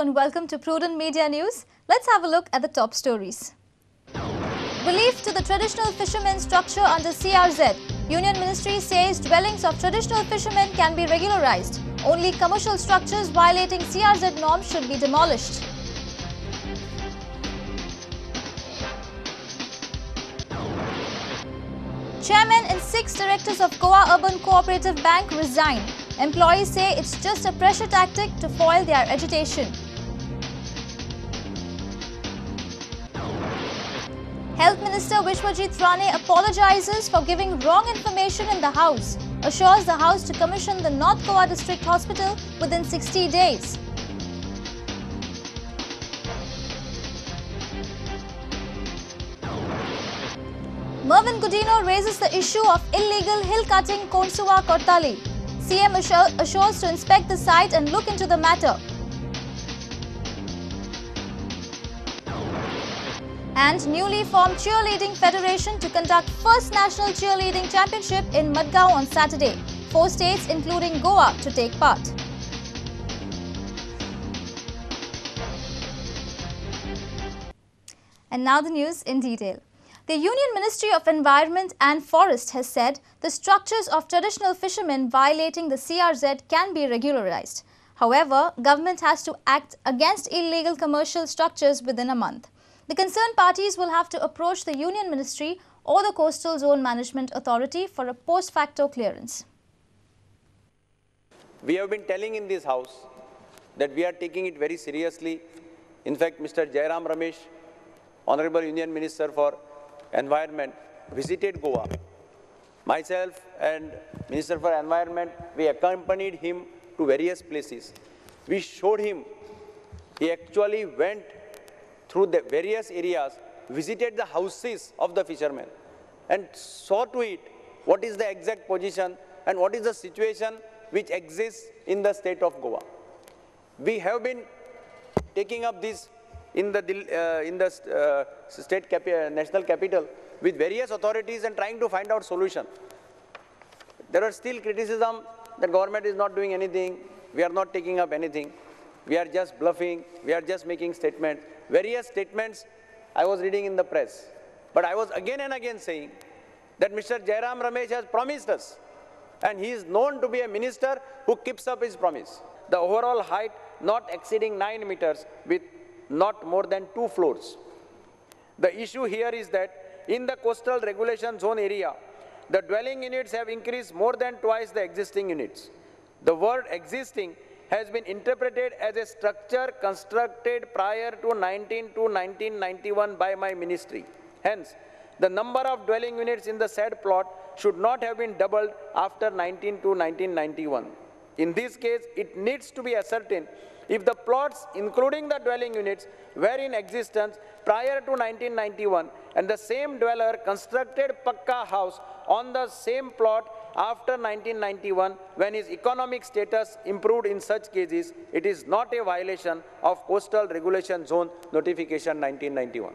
and welcome to Prudent Media News. Let's have a look at the top stories. Relief to the traditional fishermen structure under CRZ. Union Ministry says dwellings of traditional fishermen can be regularized. Only commercial structures violating CRZ norms should be demolished. Chairman and 6 directors of Goa Urban Cooperative Bank resign. Employees say it's just a pressure tactic to foil their agitation. Health Minister Vishwajit Rane apologizes for giving wrong information in the House. Assures the House to commission the North Goa District Hospital within 60 days. Mervyn Godino raises the issue of illegal hill cutting Konsuwa Kortali. CM assures to inspect the site and look into the matter. And newly formed Cheerleading Federation to conduct first National Cheerleading Championship in Madgaon on Saturday. 4 states including Goa to take part. And now the news in detail. The Union Ministry of Environment and Forest has said the structures of traditional fishermen violating the CRZ can be regularized. However, government has to act against illegal commercial structures within a month. The concerned parties will have to approach the Union Ministry or the Coastal Zone Management Authority for a post facto clearance. We have been telling in this House that we are taking it very seriously. In fact, Mr. Jairam Ramesh, Honorable Union Minister for Environment, visited Goa. Myself and Minister for Environment, we accompanied him to various places. We showed him, he actually went through the various areas, visited the houses of the fishermen and saw to it what is the exact position and what is the situation which exists in the state of Goa. We have been taking up this in the national capital with various authorities and trying to find out solution. There are still criticism that government is not doing anything, we are not taking up anything, we are just bluffing, we are just making statements. Various statements I was reading in the press. But I was again and again saying that Mr. Jairam Ramesh has promised us, and he is known to be a minister who keeps up his promise. The overall height not exceeding 9 meters with not more than 2 floors. The issue here is that in the coastal regulation zone area, the dwelling units have increased more than twice the existing units. The word existing has been interpreted as a structure constructed prior to 1991 by my ministry. Hence, the number of dwelling units in the said plot should not have been doubled after 1991. In this case, it needs to be ascertained if the plots, including the dwelling units, were in existence prior to 1991 and the same dweller constructed Pakka house on the same plot after 1991 when his economic status improved. In such cases, it is not a violation of Coastal Regulation Zone Notification 1991.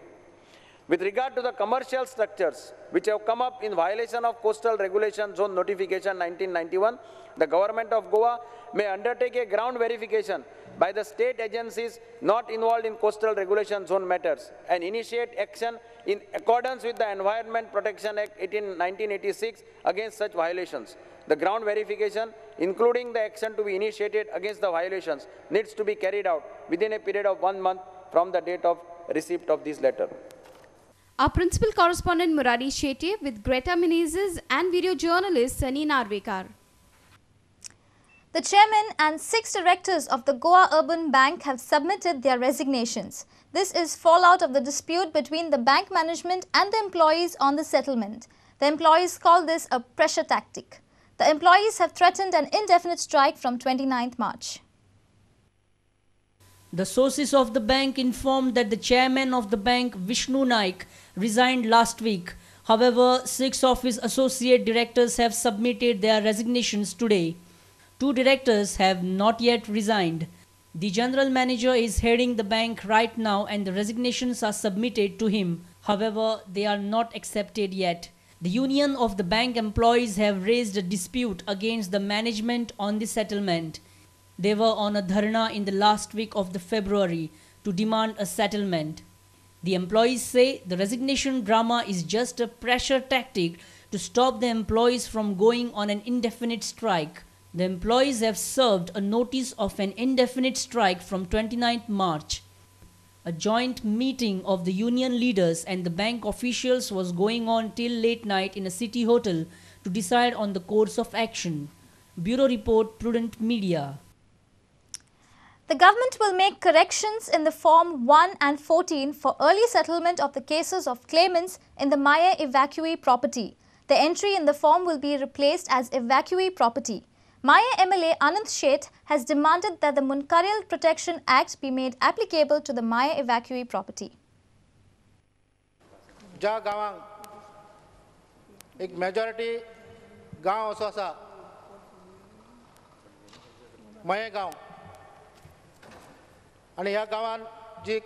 With regard to the commercial structures which have come up in violation of Coastal Regulation Zone Notification 1991, the Government of Goa may undertake a ground verification by the state agencies not involved in Coastal Regulation Zone matters and initiate action in accordance with the Environment Protection Act 1986 against such violations. The ground verification, including the action to be initiated against the violations, needs to be carried out within a period of 1 month from the date of receipt of this letter. Our principal correspondent Murari Shetye with Greta Menezes and video journalist Sunny Narvekar. The chairman and 6 directors of the Goa Urban Bank have submitted their resignations. This is fallout of the dispute between the bank management and the employees on the settlement. The employees call this a pressure tactic. The employees have threatened an indefinite strike from 29th March. The sources of the bank informed that the chairman of the bank, Vishnu Naik, resigned last week. However, 6 of his associate directors have submitted their resignations today. 2 directors have not yet resigned. The general manager is heading the bank right now and the resignations are submitted to him. However, they are not accepted yet. The union of the bank employees have raised a dispute against the management on the settlement. They were on a dharna in the last week of the February to demand a settlement. The employees say the resignation drama is just a pressure tactic to stop the employees from going on an indefinite strike. The employees have served a notice of an indefinite strike from 29th March. A joint meeting of the union leaders and the bank officials was going on till late night in a city hotel to decide on the course of action. Bureau Report, Prudent Media. The government will make corrections in the Form 1 and 14 for early settlement of the cases of claimants in the Maya evacuee property. The entry in the form will be replaced as evacuee property. Maya MLA Anand Sheth has demanded that the Munkariyal Protection Act be made applicable to the Maya evacuee property. ज्या गावांक एक majority गांव असो आसा मये गांव आणि ह्या गांवान जी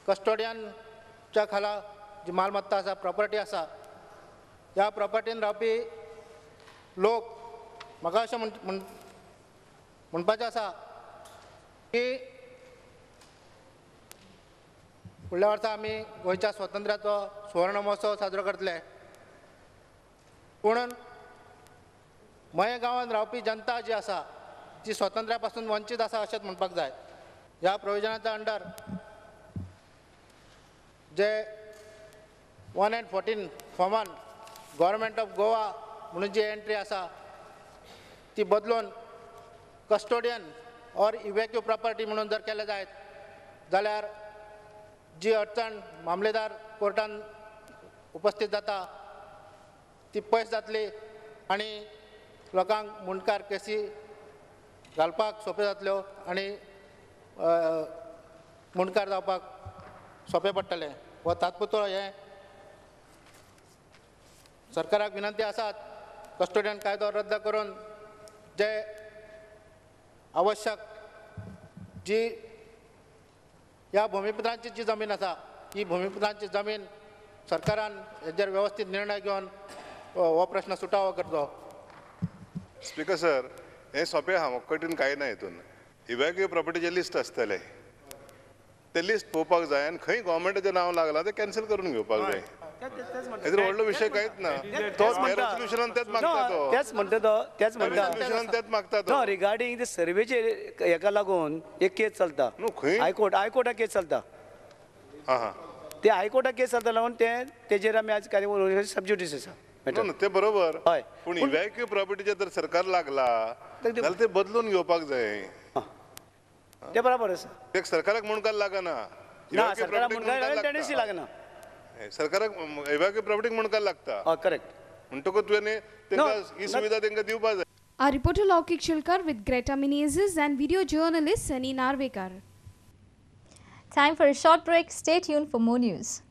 कस्टोडियनच्या खाला जी मालमत्ता आसा प्रॉपर्टी आसा ह्या प्रॉपर्टीन रावपी लोक म्हाका अशें म्हणपाचें आसा की फुडल्या वर्सा आमी गोंयच्या स्वातंत्र्याचो सुवर्ण महोत्सव साजरो करतले पूण मये गांवांत रावपी जनता जी आसा ती स्वातंत्र्या पासून वंचीत आसा अशेंच म्हणपाक जाय. ह्या प्रोविजनाच्या अंडर जे 1 and 14 फॉर्मान गव्हर्मेंट ऑफ गोवा म्हणून जी एंट्री आसा ती बदलून कस्टोडियन ऑर इवॅक्यू प्रॉपर्टी म्हणून जर केले जायत जाल्यार जी अडचण मामलेदार कोर्टान उपस्थित जाता ती पयस जातली आनी लोकांक मुणकार केसी घालपाक सोंप्यो जातल्यो आनी मुणकार जावपाक सोंपें पडटलें. हो तात्पुरतो हें सरकाराक विनंती आसात कस्टोडियन कायदो रद्द करून जे आवश्यक जी ह्या भूमिपुत्रांची जी जमीन आसा ही भूमिपुत्रांची जमीन सरकारान हेजेर व्यवस्थीत निर्णय घेवन हो प्रश्न सुटावो करचो. स्पीकर सर हे सोंपें आहा कठीण कांय ना हितून इवॅक्यू प्रॉपर्टीचे लिस्ट आसतले ते लिस्ट पळोवपाक जाय आनी खंय गव्हर्मेंटाचें नांव लागलां तें कॅन्सल करून घेवपाक जाय. हेजेर व्हडलो विशय कांयच ना. तो रेजोल्युशनान तेच मागता तो तेच रेजोल्युशनान तेच मागता तो रिगार्डिंग द सर्वेचे हेका लागून एक केस चलता न्हू खंय हायकोर्टाक केस चलता आहा ते हायकोर्टाक केस चलता लागून तेजेर आमी आज कार्य सबज्युडिस आसा. ते बरोबर हय. पूण इवॅक्यू प्रॉपर्टीचे जर सरकार लागला जाल्यार ते बदलून घेवपाक जाय. ते बरोबर आसा. ते सरकाराक मुणकार लागना ना सरकाराक मुणकार टेंडन्सी लागना सरकाराक इवॅक्यू प्रॉपर्टीक मुणकार लागता. हय करेक्ट. म्हणटकूच तुवें तांकां ही सुविधा तांकां दिवपाक जाय. Our reporter Laukik Shilkar with Greta Menezes and video journalist Sunny Narvekar. Time for a short break. Stay tuned for more news.